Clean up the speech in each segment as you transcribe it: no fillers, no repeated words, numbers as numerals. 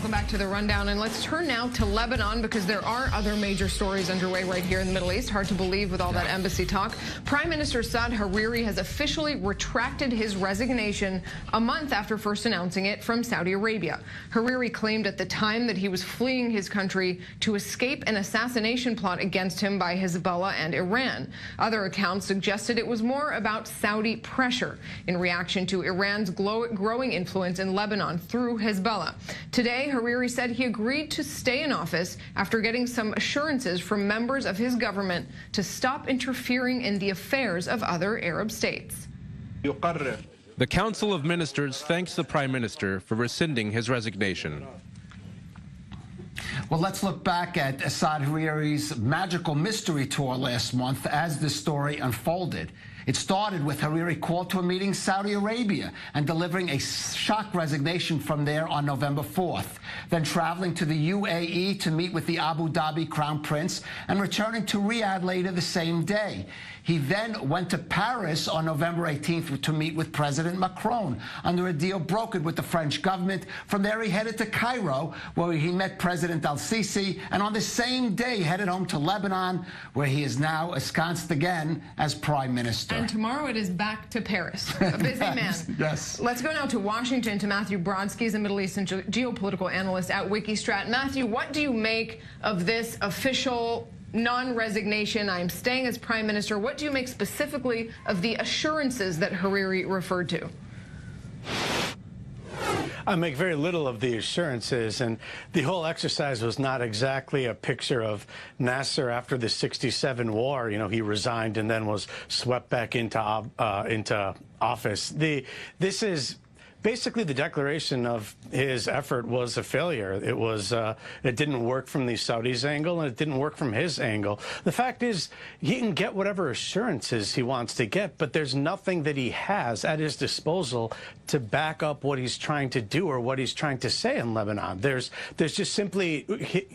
welcome back to the Rundown. And let's turn now to Lebanon, because there are other major stories underway right here in the Middle East. Hard to believe with all that embassy talk. Prime Minister Sa'ad Hariri has officially retracted his resignation a month after first announcing it from Saudi Arabia. Hariri claimed at the time that he was fleeing his country to escape an assassination plot against him by Hezbollah and Iran. Other accounts suggested it was more about Saudi pressure in reaction to Iran's growing influence in Lebanon through Hezbollah. Today, Hariri said he agreed to stay in office after getting some assurances from members of his government to stop interfering in the affairs of other Arab states. The Council of Ministers thanks the Prime Minister for rescinding his resignation. Well, let's look back at Sa'ad Hariri's magical mystery tour last month as the story unfolded. It started with Hariri called to a meeting in Saudi Arabia and delivering a shock resignation from there on November 4th, then traveling to the UAE to meet with the Abu Dhabi Crown Prince and returning to Riyadh later the same day. He then went to Paris on November 18th to meet with President Macron under a deal brokered with the French government. From there, he headed to Cairo, where he met President al-Sisi, and on the same day headed home to Lebanon, where he is now ensconced again as Prime Minister. And tomorrow it is back to Paris. A busy man. Yes. Let's go now to Washington to Matthew Brodsky, he's a Middle East and geopolitical analyst at Wikistrat. Matthew, what do you make of this official non-resignation? I'm staying as Prime Minister. What do you make specifically of the assurances that Hariri referred to? I make very little of the assurances, and the whole exercise was not exactly a picture of Nasser after the '67 war. You know, he resigned and then was swept back into office. This is basically the declaration of his effort was a failure. It didn't work from the Saudis' angle, and it didn't work from his angle. The fact is, he can get whatever assurances he wants to get, but there's nothing that he has at his disposal to back up what he's trying to do or what he's trying to say in Lebanon. There's just simply,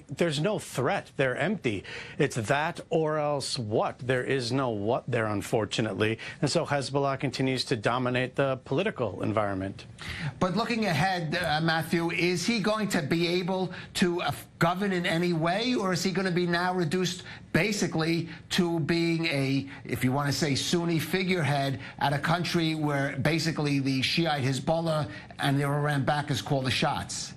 there's no threat. They're empty. It's that or else what. There is no what there, unfortunately. And so Hezbollah continues to dominate the political environment. But looking ahead, Matthew, is he going to be able to govern in any way, or is he going to be now reduced basically to being a, if you want to say, Sunni figurehead at a country where basically the Shiite Hezbollah and the Iran backers call the shots?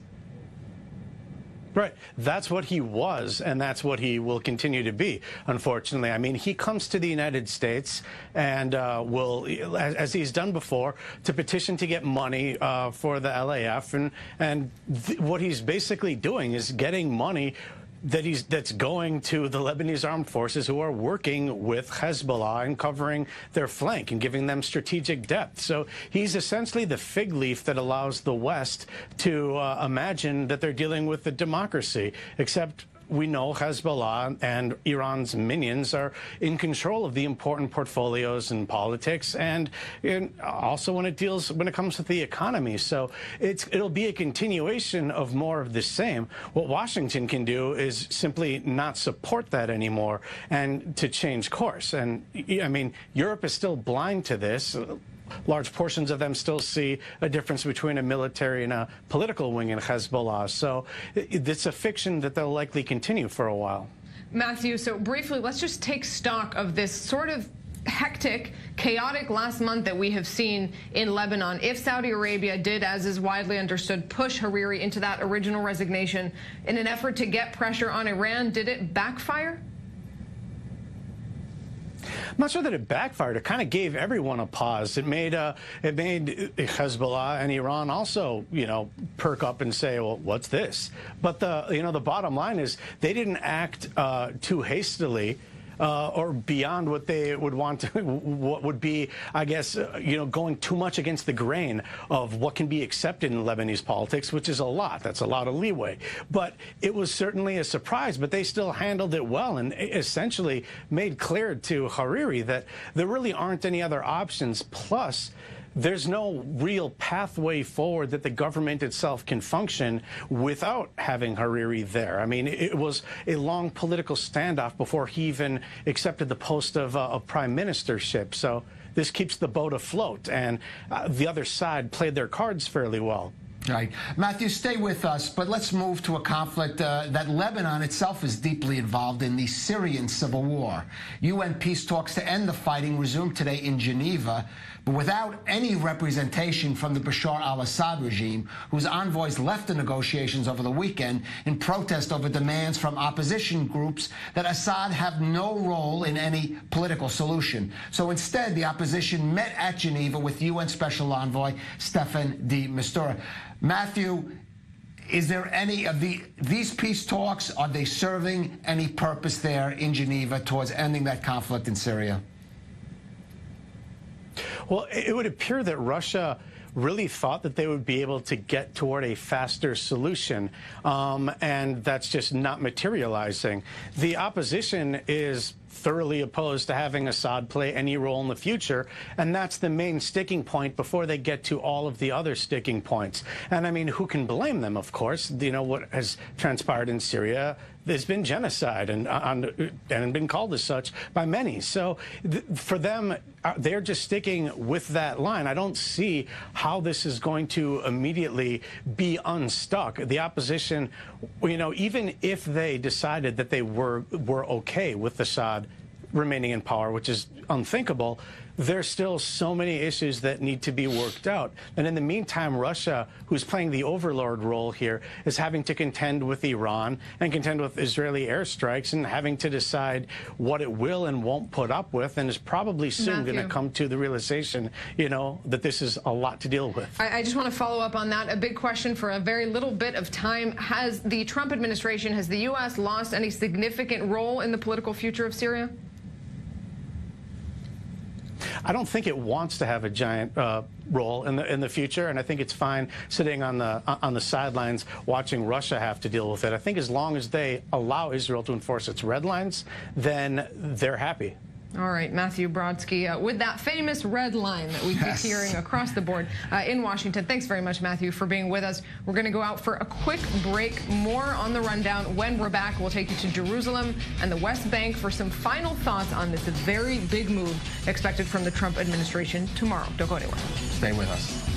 Right. That's what he was, and that's what he will continue to be, unfortunately. I mean, he comes to the United States and will, as he's done before, to petition to get money for the LAF. And what he's basically doing is getting money that's going to the Lebanese armed forces who are working with Hezbollah and covering their flank and giving them strategic depth. So he's essentially the fig leaf that allows the West to imagine that they're dealing with a democracy, except we know Hezbollah and Iran's minions are in control of the important portfolios in politics and also when it comes with the economy. So it'll be a continuation of more of the same. What Washington can do is simply not support that anymore and to change course. And I mean, Europe is still blind to this. Large portions of them still see a difference between a military and a political wing in Hezbollah. So it's a fiction that they'll likely continue for a while. Matthew, so briefly, let's just take stock of this sort of hectic, chaotic last month that we have seen in Lebanon. If Saudi Arabia did, as is widely understood, push Hariri into that original resignation in an effort to get pressure on Iran, did it backfire? I'm not sure that it backfired. It kind of gave everyone a pause. It made Hezbollah and Iran also, perk up and say, well, what's this? But the bottom line is they didn't act too hastily. Or beyond what they would want to, what would be, I guess, going too much against the grain of what can be accepted in Lebanese politics, which is a lot. That's a lot of leeway. But it was certainly a surprise, but they still handled it well and essentially made clear to Hariri that there really aren't any other options. Plus, there's no real pathway forward that the government itself can function without having Hariri there. I mean, it was a long political standoff before he even accepted the post of prime ministership. So this keeps the boat afloat, and the other side played their cards fairly well. Right. Matthew, stay with us, but let's move to a conflict that Lebanon itself is deeply involved in, the Syrian civil war. UN peace talks to end the fighting resumed today in Geneva, but without any representation from the Bashar al-Assad regime, whose envoys left the negotiations over the weekend in protest over demands from opposition groups that Assad have no role in any political solution. So instead, the opposition met at Geneva with UN Special Envoy Staffan de Mistura. Matthew, is there any of these peace talks, are they serving any purpose there in Geneva towards ending that conflict in Syria? Well, it would appear that Russia really thought that they would be able to get toward a faster solution, and that's just not materializing. The opposition is thoroughly opposed to having Assad play any role in the future, and that's the main sticking point before they get to all of the other sticking points. And I mean, who can blame them, of course? You know, what has transpired in Syria, there's been genocide and been called as such by many. So for them, they're just sticking with that line. I don't see how this is going to immediately be unstuck. The opposition, you know, even if they decided that they were okay with Assad remaining in power, which is unthinkable, there's still so many issues that need to be worked out. And in the meantime, Russia, who's playing the overlord role here, is having to contend with Iran and contend with Israeli airstrikes and having to decide what it will and won't put up with, and is probably soon going to come to the realization, you know, that this is a lot to deal with. I just want to follow up on that. A big question for a very little bit of time. Has the Trump administration, has the U.S. lost any significant role in the political future of Syria? I don't think it wants to have a giant role in the future, and I think it's fine sitting on the sidelines watching Russia have to deal with it. I think as long as they allow Israel to enforce its red lines, then they're happy. All right, Matthew Brodsky, with that famous red line that we keep hearing across the board in Washington. Thanks very much, Matthew, for being with us. We're going to go out for a quick break. More on the rundown. When we're back, we'll take you to Jerusalem and the West Bank for some final thoughts on this very big move expected from the Trump administration tomorrow. Don't go anywhere. Stay with us.